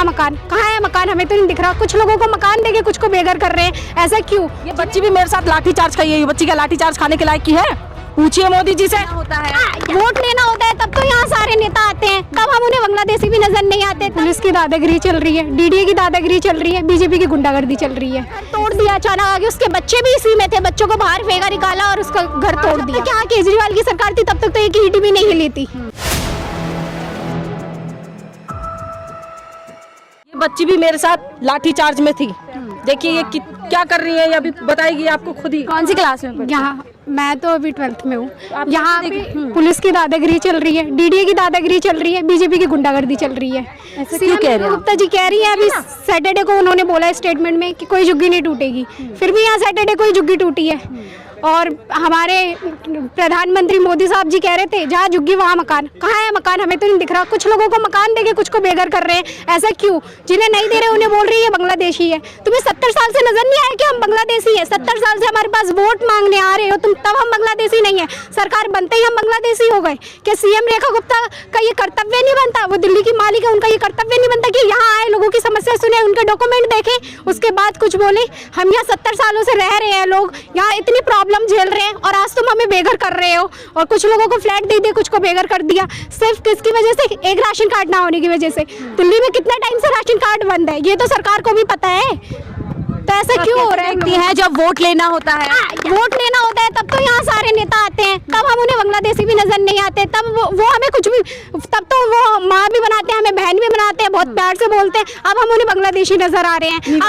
वहाँ मकान, कहाँ है मकान, हमें तो नहीं दिख रहा। कुछ लोगों को मकान देके कुछ को बेघर कर रहे हैं, ऐसा क्यों? ये बच्ची भी मेरे साथ लाठी चार्ज खाई है, बच्ची का लाठी चार्ज खाने के लायक की है? पूछिए मोदी जी से। होता है वोट लेना होता है तब तो यहाँ सारे नेता आते हैं, कब हम उन्हें बांग्लादेशी भी नजर नहीं आते। पुलिस की दादागिरी चल रही है, डीडीए की दादागिरी चल रही है, बीजेपी की गुंडागर्दी चल रही है। तोड़ दिया अचानक आगे, उसके बच्चे भी इसी में थे, बच्चों को बाहर फेंका निकाला और उसका घर तोड़ दिया। क्या केजरीवाल की सरकार थी तब तक तो एक ईंट भी नहीं हिली थी। ये बच्ची भी मेरे साथ लाठी चार्ज में थी। देखिए ये क्या कर रही है, ये अभी बताएगी आपको खुद ही। कौन सी क्लास में? यहाँ मैं तो अभी 12th में हूँ। यहाँ पे पुलिस की दादागिरी चल रही है, डीडीए की दादागिरी चल रही है, बीजेपी की गुंडागर्दी चल रही है। ऐसा क्यों कह रहे हैं? गुप्ता जी कह रही है अभी सैटरडे को उन्होंने बोला है स्टेटमेंट में कि कोई झुग्गी नहीं टूटेगी, फिर भी यहाँ सैटरडे को ही झुग्गी टूटी है। और हमारे प्रधानमंत्री मोदी साहब जी कह रहे थे जहाँ झुग्गी वहाँ मकान, कहाँ है मकान, हमें तो नहीं दिख रहा। कुछ लोगों को मकान देके कुछ को बेघर कर रहे हैं, ऐसा क्यों? जिन्हें नहीं दे रहे उन्हें बोल रही है बांग्लादेशी है। तुम्हें 70 साल से नजर नहीं आया कि हम बांग्लादेशी है? 70 साल से हमारे पास वोट मांगने आ रहे हो तुम, तब हम बांग्लादेशी नहीं है। सरकार बनते ही हम बांग्लादेशी हो गए। क्या सीएम रेखा गुप्ता का ये कर्तव्य नहीं बनता? वो दिल्ली की मालिक है, उनका ये कर्तव्य नहीं बनता कि यहाँ आए, लोगों की समस्या सुने, उनके डॉक्यूमेंट देखें, उसके बाद कुछ बोले? हम यहाँ 70 सालों से रह रहे हैं, लोग यहाँ इतनी प्रॉब्लम झेल रहे हैं और आज तुम हमें बेघर कर रहे हो। और कुछ लोगों को फ्लैट दे दिया, कुछ को बेघर कर दिया, सिर्फ किसकी वजह से? एक राशन कार्ड ना होने की वजह से। दिल्ली में कितना टाइम से राशन कार्ड बंद है, ये तो सरकार को भी पता है। तो ऐसा क्यों हो रहा है? जब वोट लेना होता है, वोट लेना होता है तब तो यहाँ सारे नेता आते हैं, कब हम उन्हें बांग्लादेशी भी नजर नहीं आते। तब वो हमें कुछ भी, तब तो वो माँ भी बनाते हैं, हमें बहन भी बनाते हैं, बहुत प्यार से बोलते हैं। अब हम उन्हें बांग्लादेशी नजर आ रहे हैं।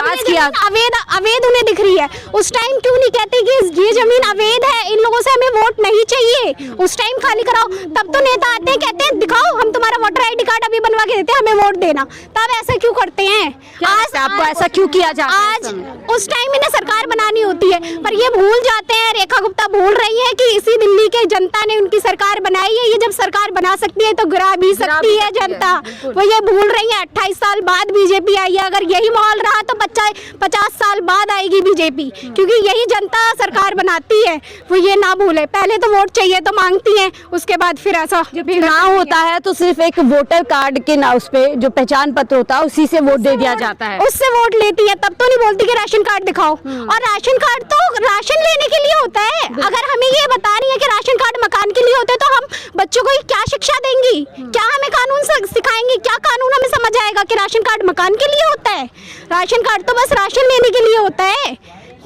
अवैध उन्हें दिख रही है। उस टाइम क्यों नहीं कहते कि ये जमीन अवैध है, इन लोगों से हमें वोट नहीं चाहिए? उस टाइम खाली कराओ, तब तो नेता आते हैं, कहते हैं दिखाओ हम तुम्हारा वोटर ID कार्ड अभी बनवा के देते हैं, हमें वोट देना। तब ऐसा क्यों करते हैं? आज आपको ऐसा क्यों किया जाता है? आज उस टाइम इन्हें सरकार बनानी होती है, पर ये भूल जाते हैं। रेखा गुप्ता भूल रही है कि इसी दिल्ली के जनता ने उनकी सरकार बनाई है। ये जब सरकार बना सकती है तो गिरा भी सकती है जनता। वो ये भूल रही है। 28 साल बाद बीजेपी आई है, अगर यही माहौल रहा तो 50 साल बाद आएगी बीजेपी, क्योंकि यही जनता सरकार बनाती है। वो ये ना भूले, पहले तो वोट चाहिए तो मांगती है, उसके बाद फिर ऐसा जब चुनाव होता है तो सिर्फ एक वोटर कार्ड के ना, उस पे जो पहचान पत्र होता है उसी से वोट दे दिया जाता है, उससे वोट लेती है। तब तो नहीं बोलती कि राशन कार्ड दिखाओ। और राशन कार्ड तो राशन लेने के लिए होता है। अगर हमें ये बता रही है कि राशन कार्ड मकान के लिए होता है, तो हम बच्चों को क्या शिक्षा देंगी? क्या हमें कानून सिखाएंगी? क्या कानून हमें समझ आएगा कि राशन कार्ड मकान के लिए होता है? राशन कार्ड तो बस राशन लेने के लिए होता है।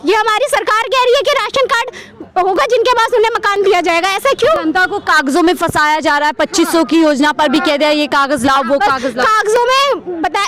ये हमारी सरकार कह रही है कि राशन कार्ड होगा जिनके पास उन्हें मकान दिया जाएगा, ऐसा क्यों? जनता को कागजों में फंसाया जा रहा है। 2500 की योजना पर भी कह दिया ये कागज लाओ, वो कागज लाओ। कागजों में बता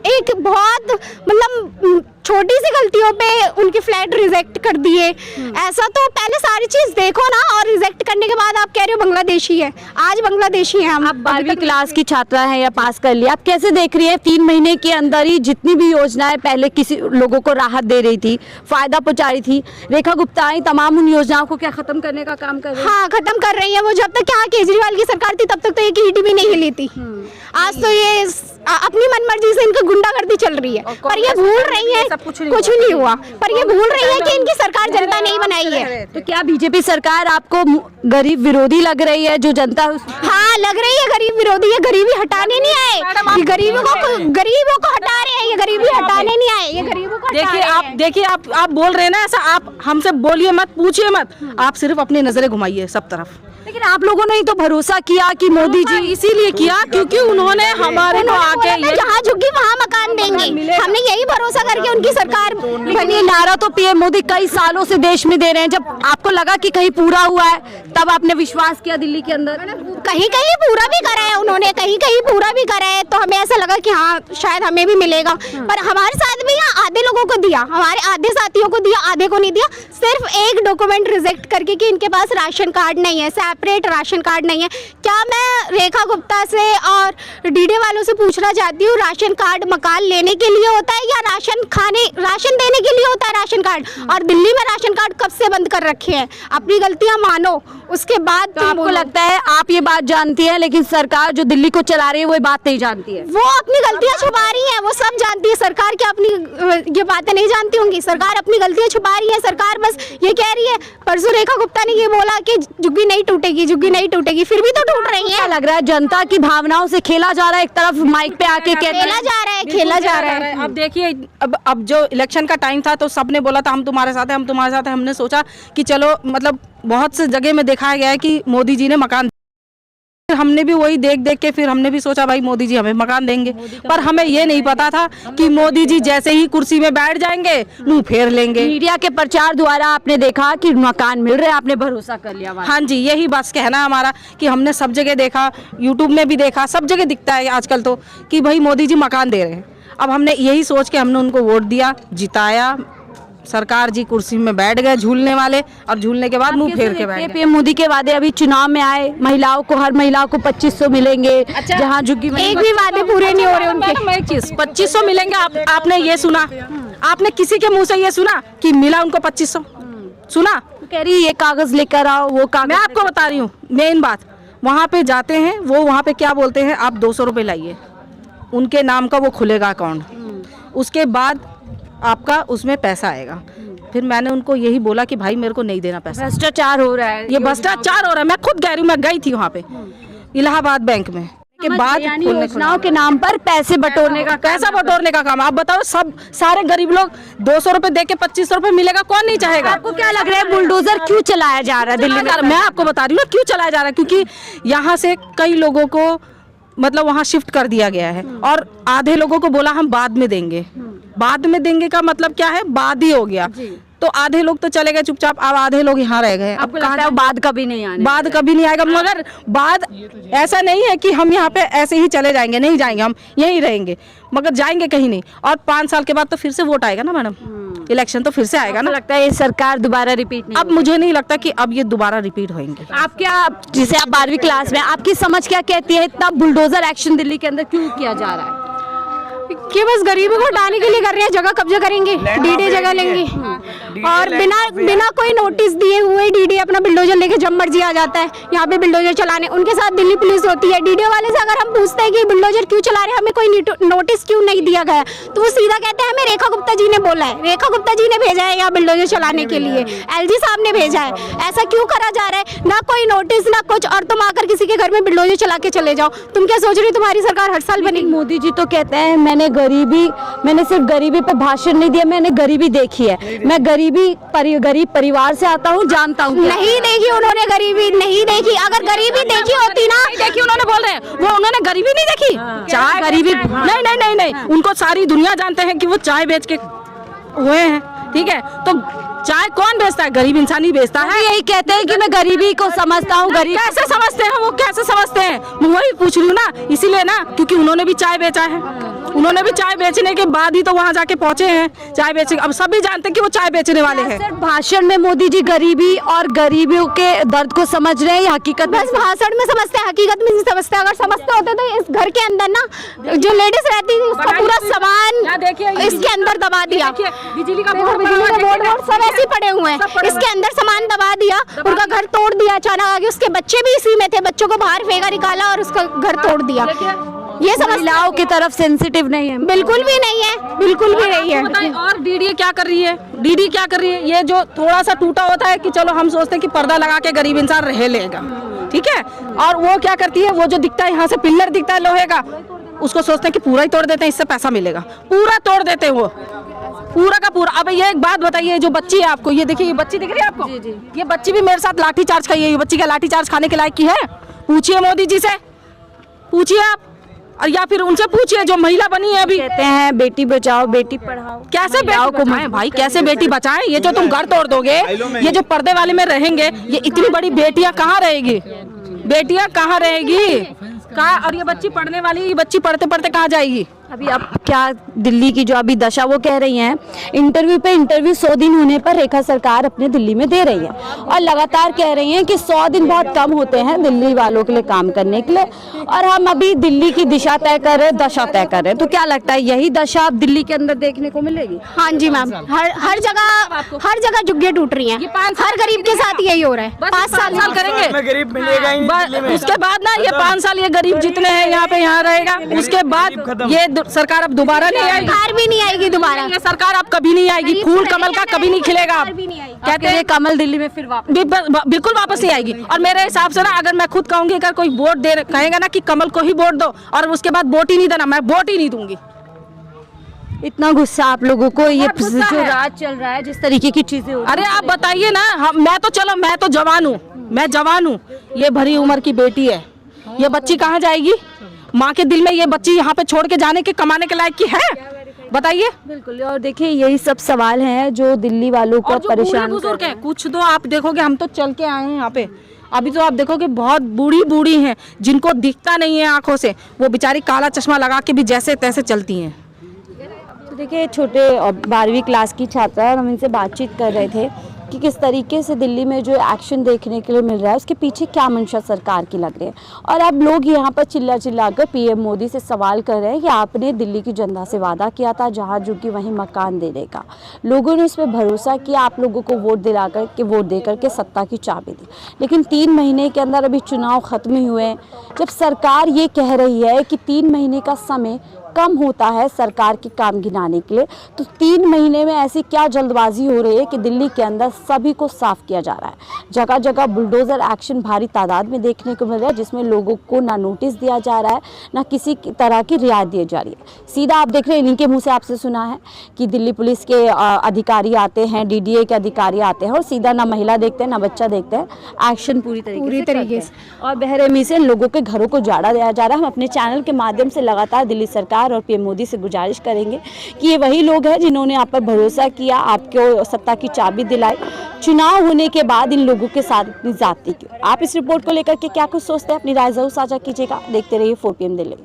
एक बहुत मतलब छोटी सी गलतियों पे उनकी फ्लैट रिजेक्ट कर दिए। ऐसा तो पहले सारी चीज देखो ना, और रिजेक्ट करने के बाद आप कह रहे हो बांग्लादेशी है। आज बांग्लादेशी है हम। आप 12वीं क्लास की छात्रा हैं या पास कर लिया, आप कैसे देख रही है 3 महीने के अंदर ही जितनी भी योजनाएं पहले किसी लोगों को राहत दे रही थी, फायदा पहुंचा रही थी, रेखा गुप्ता आई तमाम उन योजनाओं को क्या खत्म करने का काम कर रही है? हाँ, खत्म कर रही है वो। जब तक यहाँ केजरीवाल की सरकार थी तब तक तो एक ईंट भी नहीं हिली थी। आज तो ये अपनी मनमर्जी से इनकी गुंडागर्दी चल रही है, पर ये भूल रही है कुछ नहीं हुआ, पर ये भूल रही है कि इनकी सरकार जनता नहीं बनाई है। तो क्या बीजेपी सरकार आपको गरीब विरोधी लग रही है? जो जनता हाँ लग रही है गरीब विरोधी है। गरीबी हटाने नहीं आए, ये गरीबों को हटा रहे हैं। ये गरीबी हटाने नहीं आए, ये गरीबों को देखिए आप बोल रहे हैं ना ऐसा, आप हमसे बोलिए मत, पूछिए मत, आप सिर्फ अपनी नजरें घुमाइए सब तरफ। लेकिन आप लोगों ने ही तो भरोसा किया कि मोदी जी, इसीलिए किया क्योंकि उन्होंने हमारे को आके जहाँ झुग्गी वहाँ मकान देंगे, हमने यही भरोसा करके उनकी सरकार बनी। नारा तो पीएम मोदी कई सालों से देश में दे रहे हैं। जब आपको लगा कि कहीं पूरा हुआ है तब आपने विश्वास किया दिल्ली के अंदर? कहीं कहीं पूरा भी करा है उन्होंने, कहीं कहीं पूरा भी करा है, तो हमें ऐसा लगा कि हाँ शायद हमें भी मिलेगा। पर हमारे साथ भी यहाँ आधे लोगों को दिया, हमारे आधे साथियों को दिया, आधे को नहीं दिया। सिर्फ एक डॉक्यूमेंट रिजेक्ट करके कि इनके पास राशन कार्ड नहीं है, सेपरेट राशन कार्ड नहीं है। क्या मैं रेखा गुप्ता से और डीडीए वालों से पूछना चाहती हूँ, राशन कार्ड मकान लेने के लिए होता है या राशन देने के लिए होता है राशन कार्ड? और दिल्ली में राशन कार्ड कब से बंद कर रखे हैं? अपनी गलतियां मानो, उसके बाद तो आपको लगता है आप ये बात जानती है, लेकिन सरकार जो दिल्ली को चला रही है वो ये बात नहीं जानती है? वो अपनी गलतियां छुपा रही है, वो सब जानती है सरकार, क्या अपनी ये बातें नहीं जानती होंगी? सरकार अपनी गलतियां छुपा रही है, सरकार बस ये कह रही है। परसों रेखा गुप्ता ने ये बोला कि झुग्गी नहीं टूटेगी, झुग्गी नहीं टूटेगी, फिर भी तो टूट रही है। लग रहा है जनता की भावनाओं से खेला जा रहा है, एक तरफ माइक पे आके खेला जा रहा है, खेला जा रहा है। अब देखिए, अब जो इलेक्शन का टाइम था तो सबने बोला था हम तुम्हारे साथ हैं, हम तुम्हारे साथ हैं। हमने सोचा कि चलो, मतलब बहुत से जगह में दिखाया गया है कि मोदी जी ने मकान, हमने भी वही देख देख के फिर हमने भी सोचा भाई मोदी जी हमें मकान देंगे, पर हमें ये नहीं पता था कि मोदी जी जैसे ही कुर्सी में बैठ जाएंगे मुंह फेर लेंगे। मीडिया के प्रचार द्वारा आपने देखा कि मकान मिल रहे हैं, आपने भरोसा कर लिया। हाँ जी, यही बस कहना हमारा कि हमने सब जगह देखा, यूट्यूब में भी देखा, सब जगह दिखता है आजकल तो कि भाई मोदी जी मकान दे रहे हैं। अब हमने यही सोच के हमने उनको वोट दिया, जिताया, सरकार जी कुर्सी में बैठ गए झूलने वाले, और झूलने के बाद मुंह फेर के बैठ गए। पीएम मोदी के वादे अभी चुनाव में आए, महिलाओं को, हर महिलाओं को 2500 मिलेंगे, जहां झुग्गी एक भी वादे पूरे नहीं हो रहे उनके। 2500 मिलेंगे। आपने ये सुना? आपने किसी के मुंह से ये सुना कि मिला उनको 2500? सुना? कह रही ये कागज लेकर आओ, वो कागज। मैं आपको बता रही हूँ मेन बात, वहाँ पे जाते हैं वो, वहाँ पे क्या बोलते हैं, आप 200 रुपये लाइए, उनके नाम का वो खुलेगा अकाउंट, उसके बाद आपका उसमें पैसा आएगा। फिर मैंने उनको यही बोला कि भाई मेरे को नहीं देना पैसा, भ्रष्टाचार हो रहा है, ये भ्रष्टाचार हो रहा है। मैं खुद कह रही हूँ, मैं गई थी वहाँ पे इलाहाबाद बैंक में के बाद योजनाओं के नाम पर पैसे बटोरने का, पैसा बटोरने का काम। आप बताओ, सब सारे गरीब लोग 200 रुपये दे के 2500 रुपये मिलेगा, कौन नहीं चाहेगा? आपको क्या लग रहा है बुलडोजर क्यों चलाया जा रहा है दिल्ली में? मैं आपको बता रही हूँ ना क्यों चलाया जा रहा है, क्योंकि यहाँ से कई लोगों को मतलब वहाँ शिफ्ट कर दिया गया है, और आधे लोगों को बोला हम बाद में देंगे। बाद में देंगे का मतलब क्या है, बाद ही हो गया। तो आधे लोग तो चले गए चुपचाप, अब आधे लोग यहाँ रह गए। आपको लगता है बाद कभी नहीं आने? बाद कभी नहीं आएगा, मगर बाद ऐसा नहीं है कि हम यहाँ पे ऐसे ही चले जाएंगे, नहीं जाएंगे, हम यहीं रहेंगे, मगर जाएंगे कहीं नहीं। और 5 साल के बाद तो फिर से वोट आएगा ना मैडम, इलेक्शन तो फिर से आएगा ना। लगता है ये सरकार दोबारा रिपीट नहीं? अब मुझे नहीं लगता कि अब ये दोबारा रिपीट होंगे। आप क्या, जिसे आप 12वीं क्लास में, आपकी समझ क्या कहती है, इतना बुलडोजर एक्शन दिल्ली के अंदर क्यों किया जा रहा है? कि बस गरीबों को हटाने के लिए कर रहे हैं, जगह कब्जा करेंगे, डीडी जगह लेंगे, और बिना कोई नोटिस दिए हुए डीडी अपना बिल्डोजर लेके जब मर्जी आ जाता है यहाँ पे बिल्डोजर चलाने। उनके साथ दिल्ली पुलिस होती है। डीडी वाले से अगर हम पूछते हैं कि बिल्डोजर क्यों चला रहे हैं, हमें कोई नोटिस क्यों नहीं दिया गया, तो वो सीधा कहते हैं हमें रेखा गुप्ता जी ने बोला है, रेखा गुप्ता जी ने भेजा है यहाँ बिल्डोजर चलाने के लिए, LG साहब ने भेजा है। ऐसा क्यों करा जा रहा है? ना कोई नोटिस ना कुछ, और तुम आकर किसी के घर में बिल्डोजर चला के चले जाओ। तुम क्या सोच रही हो तुम्हारी सरकार हर साल बनेगी? मोदी जी तो कहते हैं मैंने सिर्फ गरीबी पे भाषण नहीं दिया, मैंने गरीबी देखी है, मैं गरीब परिवार से आता हूँ, जानता हूँ। नहीं देखी उन्होंने गरीबी, नहीं देखी। अगर गरीबी देखी होती ना, देखी उन्होंने, बोल रहे हैं वो, उन्होंने गरीबी नहीं देखी। चाय गरीबी नहीं, उनको सारी दुनिया जानते हैं कि वो चाय बेच के हुए हैं, ठीक है? तो चाय कौन बेचता है? गरीब इंसान ही बेचता है। यही कहते हैं कि मैं गरीबी को समझता हूँ। गरीब कैसे समझते हैं वो, कैसे समझते हैं? मैं वही पूछ रही हूँ ना, इसीलिए ना, क्योंकि उन्होंने भी चाय बेचा है, उन्होंने भी चाय बेचने के बाद ही तो वहाँ जाके पहुँचे हैं चाय बेचने। अब सभी जानते हैं कि वो चाय बेचने वाले हैं। सिर्फ भाषण में मोदी जी गरीबी और गरीबियों के दर्द को समझ रहे हैं, हकीकत बस भाषण में समझते हैं, हकीकत में नहीं समझते। अगर समझते होते तो इस घर के अंदर ना जो लेडीज रहती थी उसका पूरा सामान इसके अंदर दबा दिया, बिजली का बोर्ड सब ऐसे पड़े हुए हैं, इसके अंदर सामान दबा दिया, उनका घर तोड़ दिया अचानक आगे। उसके बच्चे भी इसी में थे, बच्चों को बाहर फेंका निकाला और उसका घर तोड़ दिया। ये महिलाओं की तरफ सेंसिटिव नहीं है, बिल्कुल भी नहीं है, बिल्कुल भी नहीं है। और डीडी क्या कर रही है? डीडी क्या कर रही है? ये जो थोड़ा सा टूटा होता है कि चलो हम सोचते हैं कि पर्दा लगा के गरीब इंसान रह लेगा, ठीक है? और वो क्या करती है, वो जो दिखता है यहाँ से पिल्लर दिखता है लोहे का, उसको सोचते हैं कि पूरा ही तोड़ देते हैं, इससे पैसा मिलेगा, पूरा तोड़ देते हैं वो, पूरा का पूरा। अब ये एक बात बताइए, जो बच्ची है आपको, ये देखिए, ये बच्ची दिख रही है आपको? जी। ये बच्ची भी मेरे साथ लाठी चार्ज खाई है। ये बच्ची क्या लाठी चार्ज खाने के लायक की है? पूछिए मोदी जी से, पूछिए आप, और या फिर उनसे पूछिए जो महिला बनी है अभी। कहते हैं बेटी बचाओ बेटी पढ़ाओ, कैसे बेटी बचाएं भाई, कैसे बेटी बचाएं? ये जो तुम घर तोड़ दोगे, ये जो पर्दे वाले में रहेंगे, ये इतनी बड़ी बेटियां कहाँ रहेगी? बेटियां कहाँ रहेगी? कहाँ? और ये बच्ची पढ़ने वाली, ये बच्ची पढ़ते पढ़ते कहाँ जाएगी? अभी आप क्या दिल्ली की जो अभी दशा वो कह रही हैं, इंटरव्यू पे इंटरव्यू 100 दिन होने पर रेखा सरकार अपने दिल्ली में दे रही है और लगातार कह रही हैं कि 100 दिन बहुत कम होते हैं दिल्ली वालों के लिए काम करने के लिए, और हम अभी दिल्ली की दिशा तय कर रहे हैं, दशा तय कर रहे हैं। तो क्या लगता है यही दशा अब दिल्ली के अंदर देखने को मिलेगी? हाँ जी मैम, हर जगह झुग्गियाँ टूट रही हैं, हर गरीब के साथ यही हो रहा है। 5 साल करेंगे, गरीब मिलेगा ही नहीं दिल्ली में। उसके बाद ना ये 5 साल ये गरीब जितने हैं यहाँ पे यहाँ रहेगा, उसके बाद ये सरकार अब दोबारा नहीं आएगी, सरकार भी नहीं आएगी दोबारा, ये सरकार अब कभी नहीं आएगी, फूल कमल का कभी नहीं खिलेगा अब। कहते हैं कमल दिल्ली में फिर वापस बिल्कुल वापस नहीं आएगी। और मेरे हिसाब से ना, अगर मैं खुद कहूंगी, अगर कोई वोट दे कहेगा ना कि कमल को ही वोट दो और उसके बाद वोट ही नहीं देना, मैं वोट ही नहीं दूंगी। इतना गुस्सा आप लोगों को, ये बहुत गुस्सा जो है। राज चल रहा है, जिस तरीके की चीजें हो रही अरे आप बताइए ना, मैं तो जवान हूँ, मैं जवान हूँ, ये भरी उम्र की बेटी है, ये बच्ची कहाँ जाएगी? माँ के दिल में ये बच्ची यहाँ पे छोड़ के जाने के, कमाने के लायक की है? बताइए। बिल्कुल, और देखिए यही सब सवाल हैं जो दिल्ली वालों को और जो परेशान बूढ़े कर बुजुर्ग रहे हैं, कुछ तो आप देखोगे, हम तो चल के आए हैं यहाँ पे, अभी तो आप देखोगे बहुत बूढ़ी हैं जिनको दिखता नहीं है आंखों से, वो बेचारी काला चश्मा लगा के भी जैसे तैसे चलती हैं। तो देखिए छोटे 12वीं क्लास की छात्रा, हम इनसे बातचीत कर रहे थे कि किस तरीके से दिल्ली में जो एक्शन देखने के लिए मिल रहा है उसके पीछे क्या मंशा सरकार की लग रही है। और अब लोग यहाँ पर चिल्ला कर पीएम मोदी से सवाल कर रहे हैं कि आपने दिल्ली की जनता से वादा किया था जहाँ झुग्गी वहीं मकान देने का, लोगों ने उस पर भरोसा किया, आप लोगों को वोट दे करके सत्ता की चाबी दी, लेकिन 3 महीने के अंदर अभी चुनाव खत्म ही हुए हैं। जब सरकार ये कह रही है कि 3 महीने का समय कम होता है सरकार के काम गिनाने के लिए, तो 3 महीने में ऐसी क्या जल्दबाजी हो रही है कि दिल्ली के अंदर सभी को साफ किया जा रहा है। जगह जगह बुलडोजर एक्शन भारी तादाद में देखने को मिल रहा है, जिसमें लोगों को ना नोटिस दिया जा रहा है, ना किसी तरह की रियायत दी जा रही है। सीधा आप देख रहे हैं, इन्हीं के मुँह से आपसे सुना है कि दिल्ली पुलिस के अधिकारी आते हैं, DDA के अधिकारी आते हैं और सीधा ना महिला देखते हैं ना बच्चा देखते हैं, एक्शन पूरी तरीके से और बेरहमी से लोगों के घरों को जाड़ा दिया जा रहा है। हम अपने चैनल के माध्यम से लगातार दिल्ली सरकार और पीएम मोदी से गुजारिश करेंगे कि ये वही लोग हैं जिन्होंने आप पर भरोसा किया, आपको सत्ता की चाबी दिलाई, चुनाव होने के बाद इन लोगों के साथ इतनी ज्यादती क्यों? आप इस रिपोर्ट को लेकर के क्या कुछ सोचते हैं? अपनी राय जरूर साझा कीजिएगा। देखते रहिए 4PM दिल्ली।